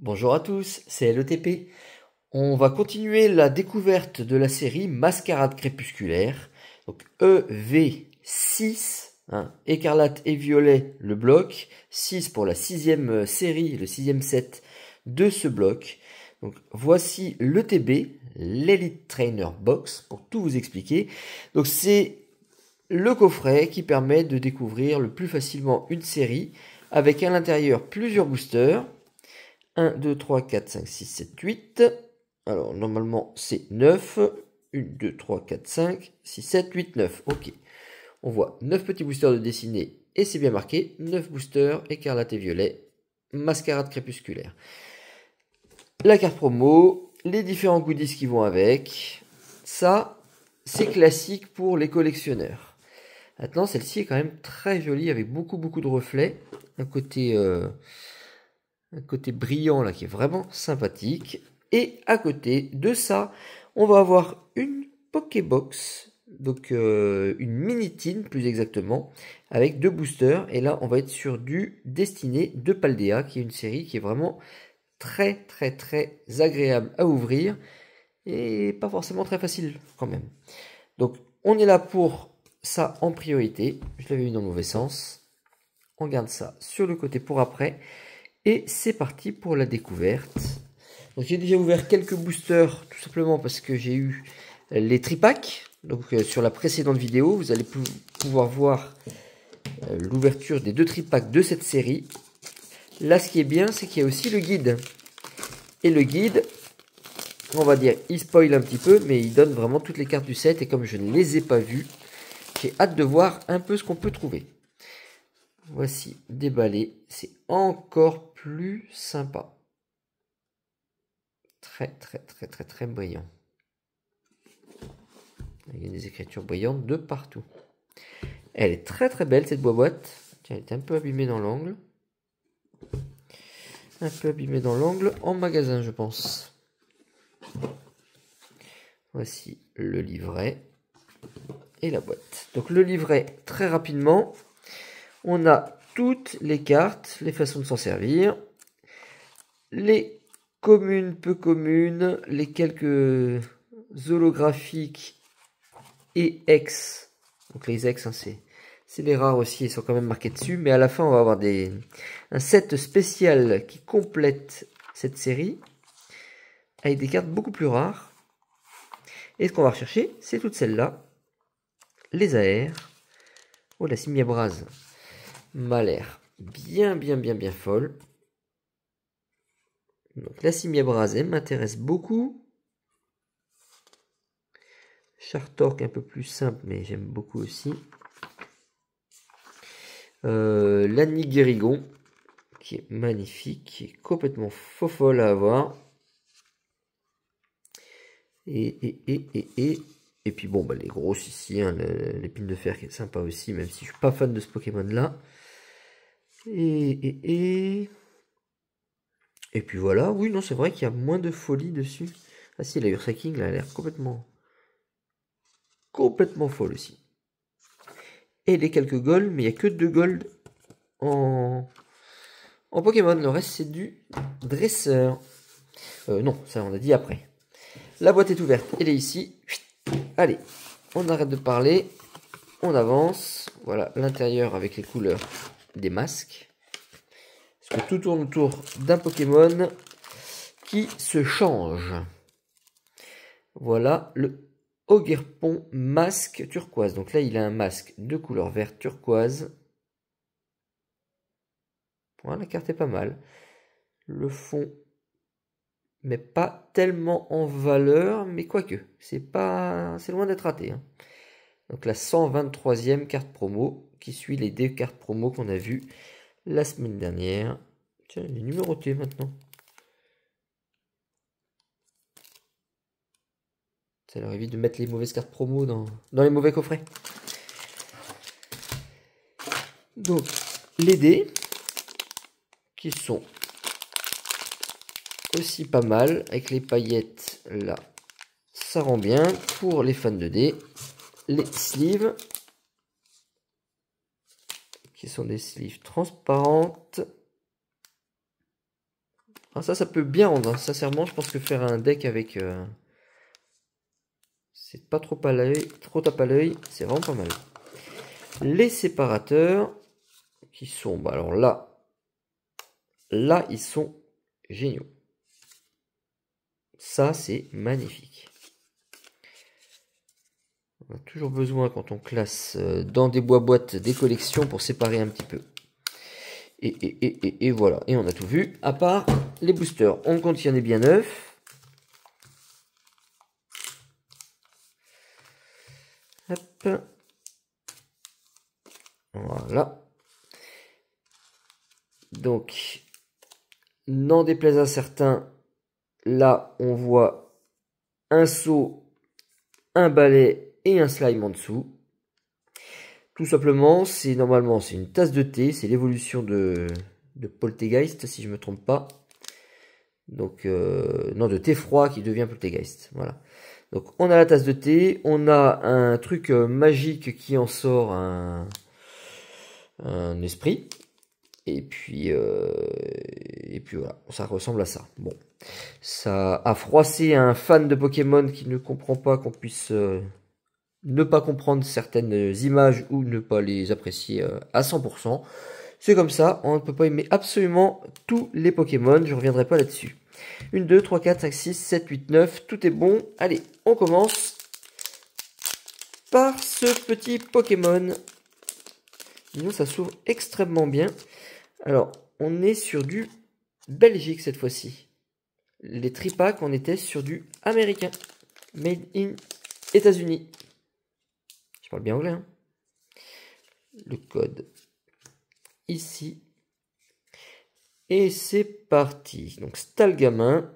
Bonjour à tous, c'est LETP. On va continuer la découverte de la série Mascarade crépusculaire. Donc EV6, écarlate et violet le bloc, 6 pour la sixième série, le sixième set de ce bloc. Donc voici l'ETB, l'Elite Trainer Box, pour tout vous expliquer. Donc c'est le coffret qui permet de découvrir le plus facilement une série avec à l'intérieur plusieurs boosters. 1, 2, 3, 4, 5, 6, 7, 8. Alors, normalement, c'est 9. 1, 2, 3, 4, 5, 6, 7, 8, 9. Ok. On voit 9 petits boosters de dessinée et c'est bien marqué. 9 boosters, écarlate et violet, mascarade crépusculaire. La carte promo, les différents goodies qui vont avec. Ça, c'est classique pour les collectionneurs. Maintenant, celle-ci est quand même très jolie avec beaucoup de reflets. Un côté brillant là qui est vraiment sympathique. Et à côté de ça, on va avoir une Pokébox, donc une mini tin plus exactement, avec 2 boosters. Et là, on va être sur du Destiné de Paldea, qui est une série qui est vraiment très agréable à ouvrir et pas forcément très facile quand même. Donc, on est là pour ça en priorité. Je l'avais mis dans le mauvais sens. On garde ça sur le côté pour après. Et c'est parti pour la découverte. Donc j'ai déjà ouvert quelques boosters tout simplement parce que j'ai eu les tripacks. Donc sur la précédente vidéo, vous allez pouvoir voir l'ouverture des 2 tripacks de cette série. Là, ce qui est bien, c'est qu'il y a aussi le guide. Et le guide, on va dire, il spoil un petit peu, mais il donne vraiment toutes les cartes du set. Et comme je ne les ai pas vues, j'ai hâte de voir un peu ce qu'on peut trouver. Voici déballé, c'est encore plus sympa. Très brillant. Il y a des écritures brillantes de partout. Elle est très belle cette boîte. Tiens, elle est un peu abîmée dans l'angle. Un peu abîmée dans l'angle en magasin, je pense. Voici le livret et la boîte. Donc le livret, très rapidement. On a toutes les cartes, les façons de s'en servir, les communes, peu communes, les quelques holographiques et ex. Donc les ex, c'est les rares aussi, ils sont quand même marqués dessus. Mais à la fin, on va avoir un set spécial qui complète cette série avec des cartes beaucoup plus rares. Et ce qu'on va rechercher, c'est toutes celles-là. Les AR. Oh, la Simiabrase m'a l'air bien folle. Donc la Simiabrase, elle m'intéresse beaucoup. Chartork un peu plus simple, mais j'aime beaucoup aussi. L'Annie-Guérigon, qui est magnifique, qui est complètement folle à avoir. Et puis bon, bah, les grosses ici, l'épine de fer qui est sympa aussi, même si je suis pas fan de ce Pokémon là. Et puis voilà, oui, non, c'est vrai qu'il y a moins de folie dessus. Ah si, la Ursa King, là, elle a l'air complètement folle aussi. Et les quelques gold, mais il n'y a que 2 gold en Pokémon. Le reste, c'est du dresseur. Non, ça, on a dit après. La boîte est ouverte, elle est ici. Allez, on arrête de parler. On avance. Voilà, l'intérieur avec les couleurs des masques. Parce que tout tourne autour d'un Pokémon qui se change. Voilà le Ogerpon masque turquoise. Donc là, il a un masque de couleur vert turquoise. Voilà, la carte est pas mal. Le fond, mais pas tellement en valeur, mais quoique, c'est loin d'être raté. Hein. Donc la 123e carte promo, qui suit les 2 cartes promo qu'on a vues la semaine dernière. Tiens, il est numéroté maintenant. Ça leur évite de mettre les mauvaises cartes promo dans les mauvais coffrets. Donc, les dés, qui sont aussi pas mal, avec les paillettes là, ça rend bien. Pour les fans de dés, les sleeves, qui sont des sleeves transparentes. Alors ça peut bien rendre, hein. Sincèrement, je pense que faire un deck avec... c'est pas trop à l'œil, trop tape à l'œil, c'est vraiment pas mal. Les séparateurs, qui sont... Bah alors là, ils sont géniaux. Ça, c'est magnifique. On a toujours besoin, quand on classe dans des boîtes, des collections pour séparer un petit peu. Et voilà. Et on a tout vu, à part les boosters. On compte, il y en est bien 9. Hop. Voilà. Donc, n'en déplaise à certains, là, on voit un seau, un balai et un slime en dessous. Tout simplement, normalement c'est une tasse de thé, c'est l'évolution de Poltergeist, si je me trompe pas. Donc, non, de thé froid qui devient Poltergeist. Voilà. Donc, on a la tasse de thé, on a un truc magique qui en sort un esprit. Et puis voilà, ça ressemble à ça. Bon, ça a froissé un fan de Pokémon qui ne comprend pas qu'on puisse ne pas comprendre certaines images ou ne pas les apprécier à 100%. C'est comme ça, on ne peut pas aimer absolument tous les Pokémon, je ne reviendrai pas là-dessus. 1, 2, 3, 4, 5, 6, 7, 8, 9, tout est bon. Allez, on commence par ce petit Pokémon. Disons, ça s'ouvre extrêmement bien. Alors, on est sur du Belgique cette fois-ci. Les tripacks, on était sur du américain. Made in États-Unis. Je parle bien anglais, hein. Le code ici. Et c'est parti. Donc, Stalgamin,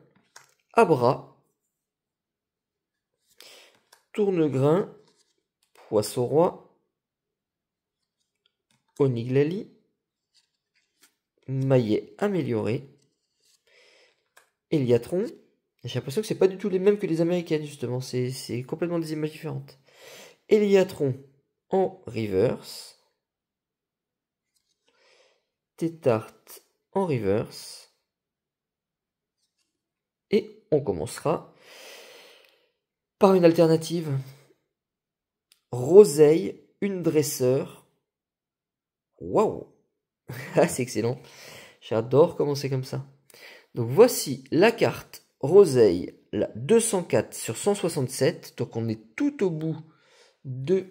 Abra, Tournegrain, Poisson-Roi, Oniglali, Maillet amélioré, Eliatron. J'ai l'impression que c'est pas du tout les mêmes que les américaines, justement. C'est complètement des images différentes. Eliatron en reverse. Tétarte en reverse. Et on commencera par une alternative. Roseille, une dresseur. Waouh! Ah, c'est excellent. J'adore commencer comme ça. Donc voici la carte Roseille, la 204 sur 167. Donc on est tout au bout de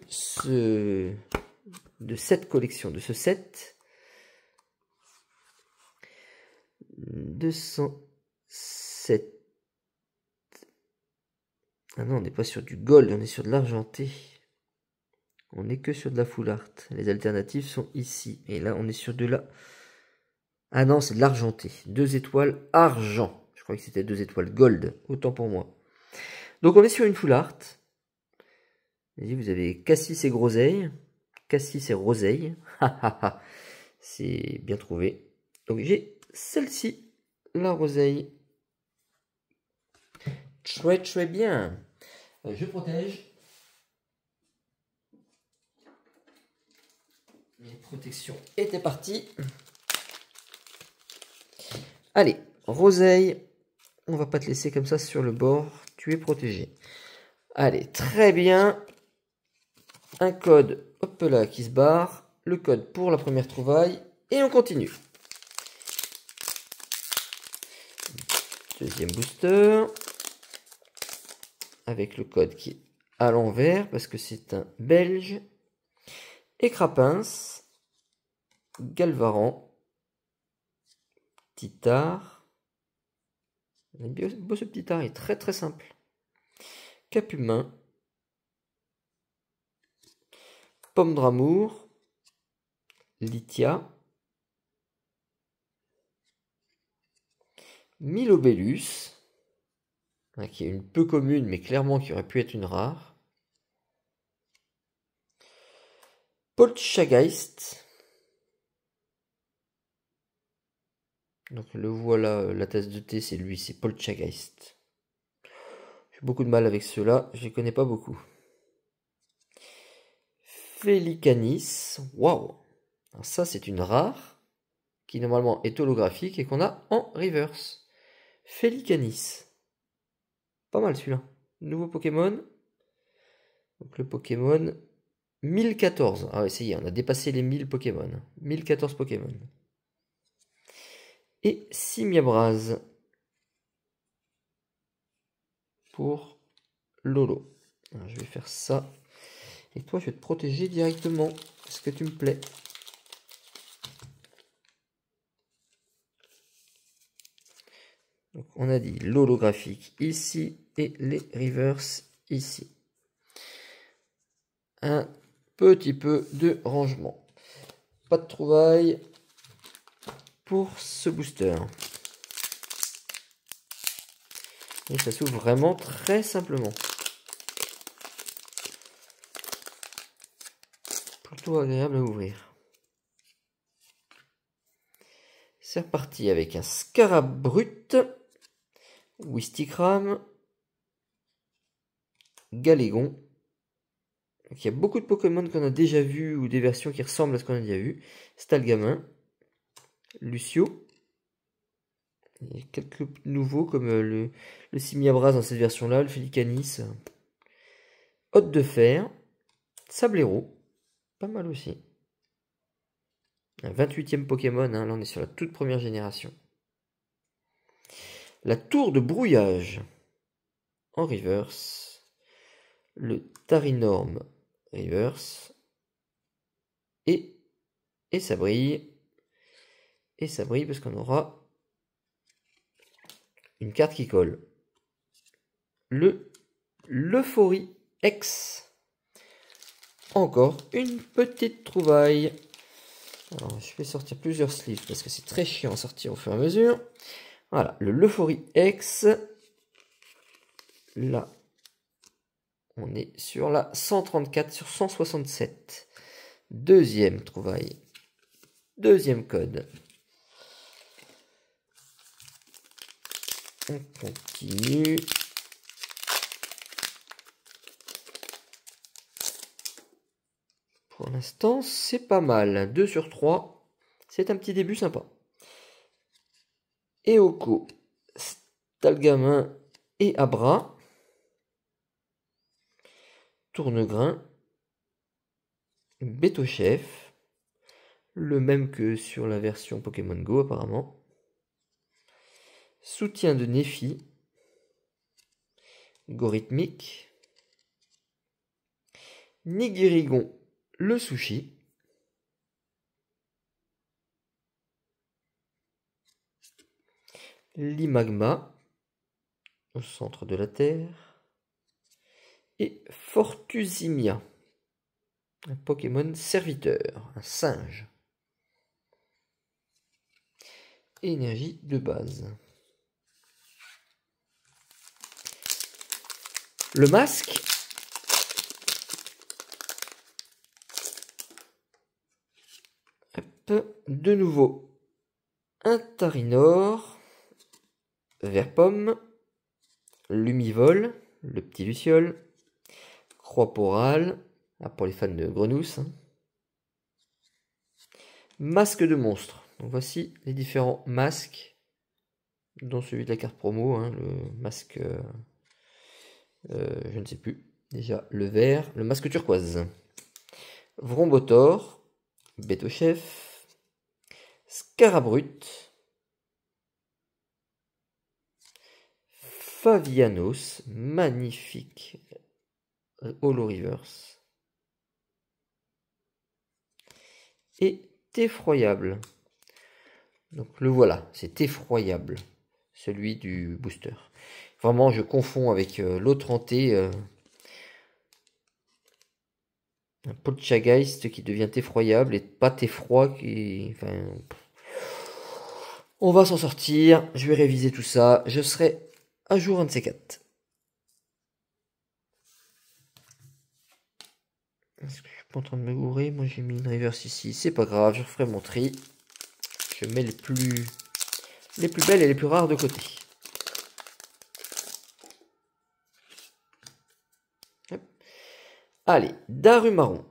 cette collection, de ce set. 207. Ah non, on n'est pas sur du gold, on est sur de l'argenté. On n'est que sur de la full art. Les alternatives sont ici. Et là, on est sur de la... Ah non, c'est de l'argenté. 2 étoiles argent. Je croyais que c'était 2 étoiles gold. Autant pour moi. Donc on est sur une full art. Vous avez Cassis et Groseille. Cassis et Roseille. C'est bien trouvé. Donc j'ai celle-ci. La Roseille. Très très bien. Je protège. Les protections étaient parties. Allez, Roseille, on va pas te laisser comme ça sur le bord. Tu es protégé. Allez, très bien. Un code, hop là, qui se barre. Le code pour la première trouvaille. Et on continue. Deuxième booster. Avec le code qui est à l'envers parce que c'est un belge. Écrapince. Galvaran. Titard. Beau ce petit tard, il est très très simple. Capumin. Pomme d'amour. Lithia. Milobellus. Qui est une peu commune, mais clairement qui aurait pu être une rare. Poltergeist. Donc le voilà, la tasse de thé, c'est lui, c'est Poltergeist. J'ai beaucoup de mal avec ceux-là, je les connais pas beaucoup. Félicanis, waouh. Ça c'est une rare, qui normalement est holographique et qu'on a en reverse. Felicanis. Pas mal celui-là. Nouveau Pokémon. Donc le Pokémon 1014. Ah ouais, ça y est, on a dépassé les 1000 Pokémon. 1014 Pokémon. Et Simiabraz. Pour Lolo. Alors, je vais faire ça. Et toi, je vais te protéger directement. Est-ce que tu me plais? Donc, on a dit l'holographique ici et les reverse ici. Un petit peu de rangement. Pas de trouvailles pour ce booster. Et ça s'ouvre vraiment très simplement. Plutôt agréable à ouvrir. C'est reparti avec un Scarabrut, Wistikram, Galégon. Donc, il y a beaucoup de Pokémon qu'on a déjà vu ou des versions qui ressemblent à ce qu'on a déjà vu. Stalgamin, Lucio. Il y a quelques nouveaux comme le Simiabraz dans cette version-là, le Felicanis. Hôte de fer, Sablero, pas mal aussi. Un 28e Pokémon, hein, là on est sur la toute première génération. La tour de brouillage en reverse. Le Tarinorm reverse. Et ça brille. Et ça brille parce qu'on aura une carte qui colle. L'Euphorie X. Encore une petite trouvaille. Alors, je vais sortir plusieurs sleeves parce que c'est très chiant à sortir au fur et à mesure. Voilà, l'Euphorie X. Là, on est sur la 134 sur 167. Deuxième trouvaille. Deuxième code. On continue. Pour l'instant, c'est pas mal. 2 sur 3. C'est un petit début sympa. Eoko, Stalgamin et Abra. Tournegrain. Betochef. Le même que sur la version Pokémon Go apparemment. Soutien de Nephi. Gorithmique. Nigirigon, le sushi. Limagma, au centre de la Terre. Et Fortusimia, un Pokémon serviteur, un singe. Énergie de base. Le masque. Hop, de nouveau, un Tarinor, vert pomme, Lumivol, le petit Luciole, Croix-Porale, pour les fans de Grenousse, hein. Masque de monstre. Donc voici les différents masques, dont celui de la carte promo, hein, le masque, je ne sais plus, déjà le vert, le masque turquoise. Vrombotor, Betochef, Scarabrut, Favianos, magnifique Holo Reverse, et Effroyable. Donc le voilà, c'est Effroyable, celui du booster. Vraiment, je confonds avec l'autre hanté, un Poltergeist qui devient Effroyable et pas Effroi qui... Enfin, on va s'en sortir, je vais réviser tout ça, je serai à jour un de ces quatre. Est-ce que je suis pas en train de me gourer? Moi j'ai mis une reverse ici, c'est pas grave, je referai mon tri. Je mets les plus belles et les plus rares de côté. Hop. Allez, Darumaron.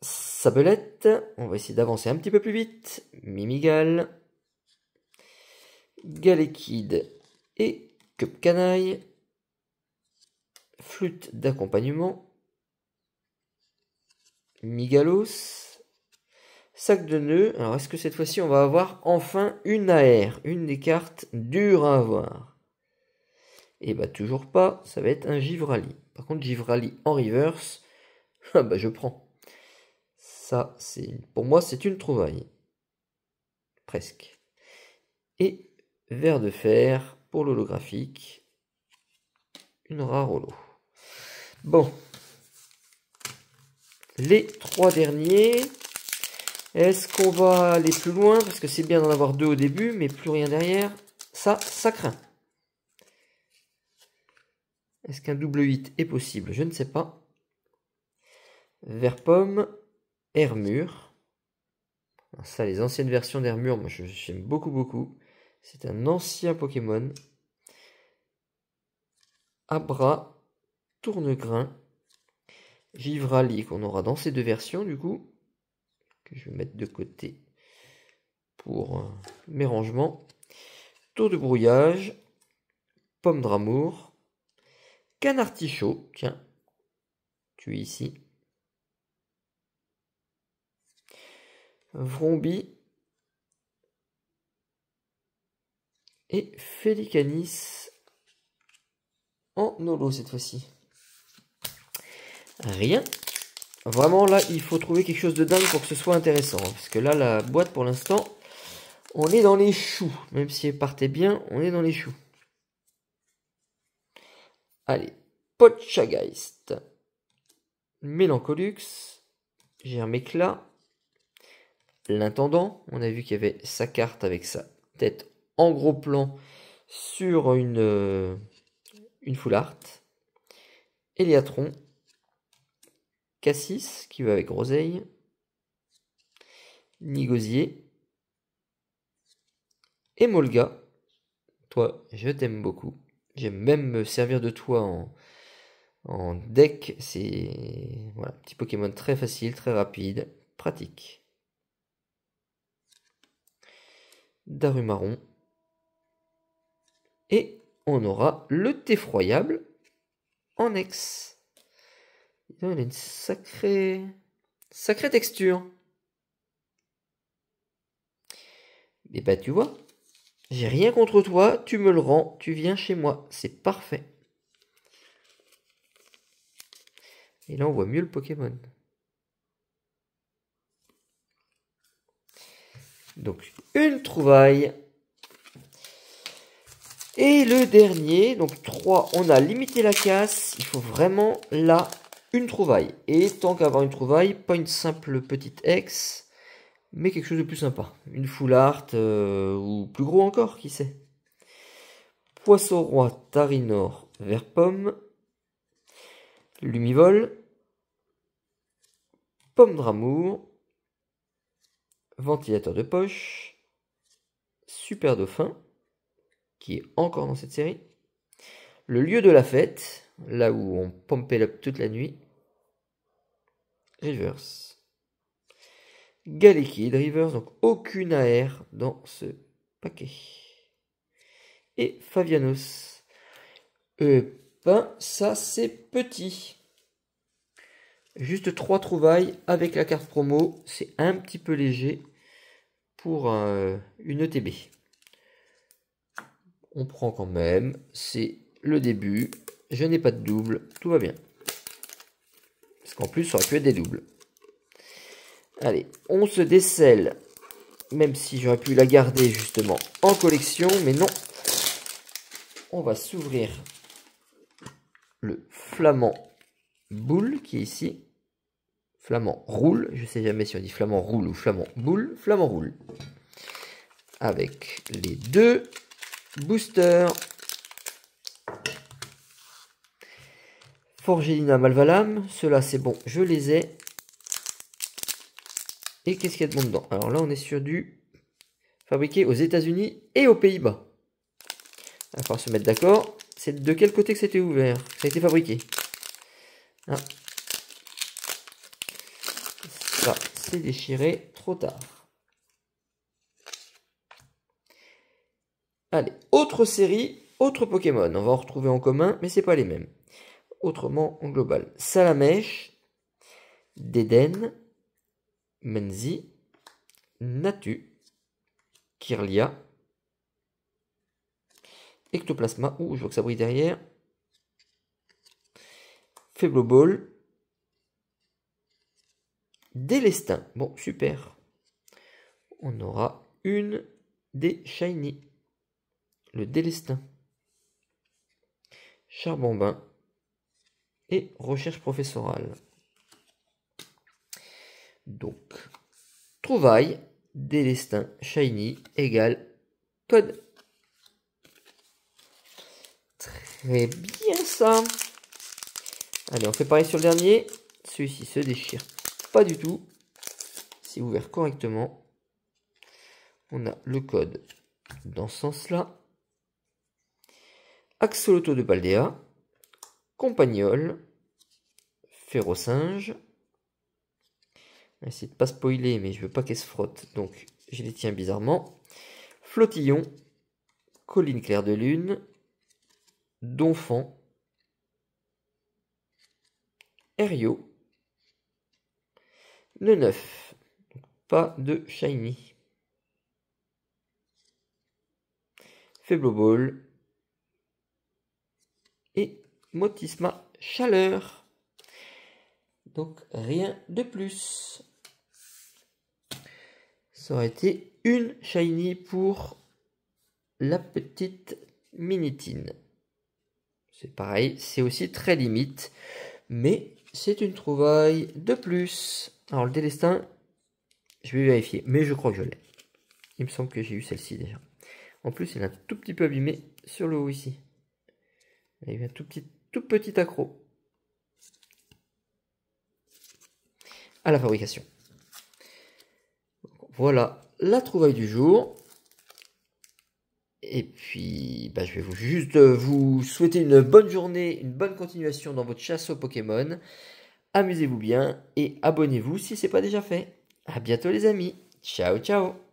Sabelette, on va essayer d'avancer un petit peu plus vite. Mimigal. Galekid, Et Cup Canaille. Flûte d'accompagnement. Migalos. Sac de nœuds. Alors, est-ce que cette fois-ci, on va avoir enfin une AR? Une des cartes dures à avoir. Et bah, toujours pas. Ça va être un Givrali. Par contre, Givrali en reverse, ah bah, je prends. Ça, pour moi, c'est une trouvaille. Presque. Et verre de fer pour l'holographique. Une rare holo. Bon. Les 3 derniers. Est-ce qu'on va aller plus loin? Parce que c'est bien d'en avoir 2 au début, mais plus rien derrière. Ça craint. Est-ce qu'un double 8 est possible? Je ne sais pas. Vert pomme. Hermure. Ça, les anciennes versions d'Hermure, moi j'aime beaucoup. C'est un ancien Pokémon. Abra. Tournegrain. Givrali qu'on aura dans ces 2 versions du coup. Que je vais mettre de côté pour mes rangements. Tour de brouillage. Pomme d'amour. Canartichaud, tiens. Tu es ici. Vrombi. Et Félicanis en holo cette fois-ci. Rien. Vraiment là, il faut trouver quelque chose de dingue pour que ce soit intéressant. Parce que là, la boîte pour l'instant, on est dans les choux. Même si elle partait bien, on est dans les choux. Allez. Poltergeist. Mélancolux. Germéclat. L'intendant. On a vu qu'il y avait sa carte avec sa tête en gros plan sur une full art. Eliatron. Cassis qui va avec Groseille. Nigosier. Emolga. Toi, je t'aime beaucoup. J'aime même me servir de toi en deck. C'est voilà, petit Pokémon très facile, très rapide, pratique. Darumaron. Et on aura le Theffroyable en ex. Il a une sacrée texture. Et bah tu vois, j'ai rien contre toi, tu me le rends, tu viens chez moi, c'est parfait. Et là on voit mieux le Pokémon. Donc une trouvaille. Et le dernier, donc 3, on a limité la casse, il faut vraiment là une trouvaille. Et tant qu'avoir une trouvaille, pas une simple petite ex, mais quelque chose de plus sympa. Une full art ou plus gros encore, qui sait. Poisson roi, Tarinor, vert pomme. Lumivol. Pomme d'amour. Ventilateur de poche. Super dauphin, qui est encore dans cette série. Le lieu de la fête, là où on pompait up toute la nuit. Reverse. Galekid Reverse, donc aucune AR dans ce paquet. Et Favianos. Ben, ça c'est petit. Juste 3 trouvailles avec la carte promo. C'est un petit peu léger pour une ETB. On prend quand même. C'est le début. Je n'ai pas de double. Tout va bien. Parce qu'en plus, ça aurait pu être des doubles. Allez, on se décèle. Même si j'aurais pu la garder justement en collection. Mais non. On va s'ouvrir le flamand boule qui est ici. Flamand roule. Je ne sais jamais si on dit flamand roule ou flamand boule. Flamand roule. Avec les 2 boosters. Forgelina Malvalam. Ceux-là, c'est bon. Je les ai. Et qu'est-ce qu'il y a de bon dedans? Alors là, on est sur du fabriqué aux États-Unis et aux Pays-Bas. Il va falloir se mettre d'accord. C'est de quel côté que c'était ouvert? Ça a été fabriqué. Ah. Ça, c'est déchiré trop tard. Allez, autre série. Autre Pokémon, on va en retrouver en commun, mais c'est pas les mêmes. Autrement, en global. Salamèche, Dédenne, Menzi, Natu, Kirlia, Ectoplasma, ouh, je vois que ça brille derrière, Faibloball, Délestin. Bon, super. On aura une des Shiny. Le Délestin. Charbonbin. Et recherche professorale. Donc, trouvaille, Délestin, Shiny, égale code. Très bien ça. Allez, on fait pareil sur le dernier. Celui-ci se déchire pas du tout. C'est ouvert correctement. On a le code dans ce sens-là. Axoloto de Paldea. Compagnol. Férocinge. On va essayer de pas spoiler, mais je veux pas qu'elle se frotte. Donc, je les tiens bizarrement. Flottillon. Colline claire de lune. Donphan. Aerio. Le 9. Pas de Shiny. Faibloball. Et Motisma Chaleur. Donc rien de plus. Ça aurait été une Shiny pour la petite Minitine. C'est pareil, c'est aussi très limite. Mais c'est une trouvaille de plus. Alors le Délestin, je vais vérifier. Mais je crois que je l'ai. Il me semble que j'ai eu celle-ci déjà. En plus, il est un tout petit peu abîmé sur le haut ici. Il y a un tout petit accroc à la fabrication. Voilà la trouvaille du jour. Et puis, je vais juste vous souhaiter une bonne journée, une bonne continuation dans votre chasse aux Pokémon. Amusez-vous bien et abonnez-vous si ce n'est pas déjà fait. À bientôt les amis. Ciao, ciao.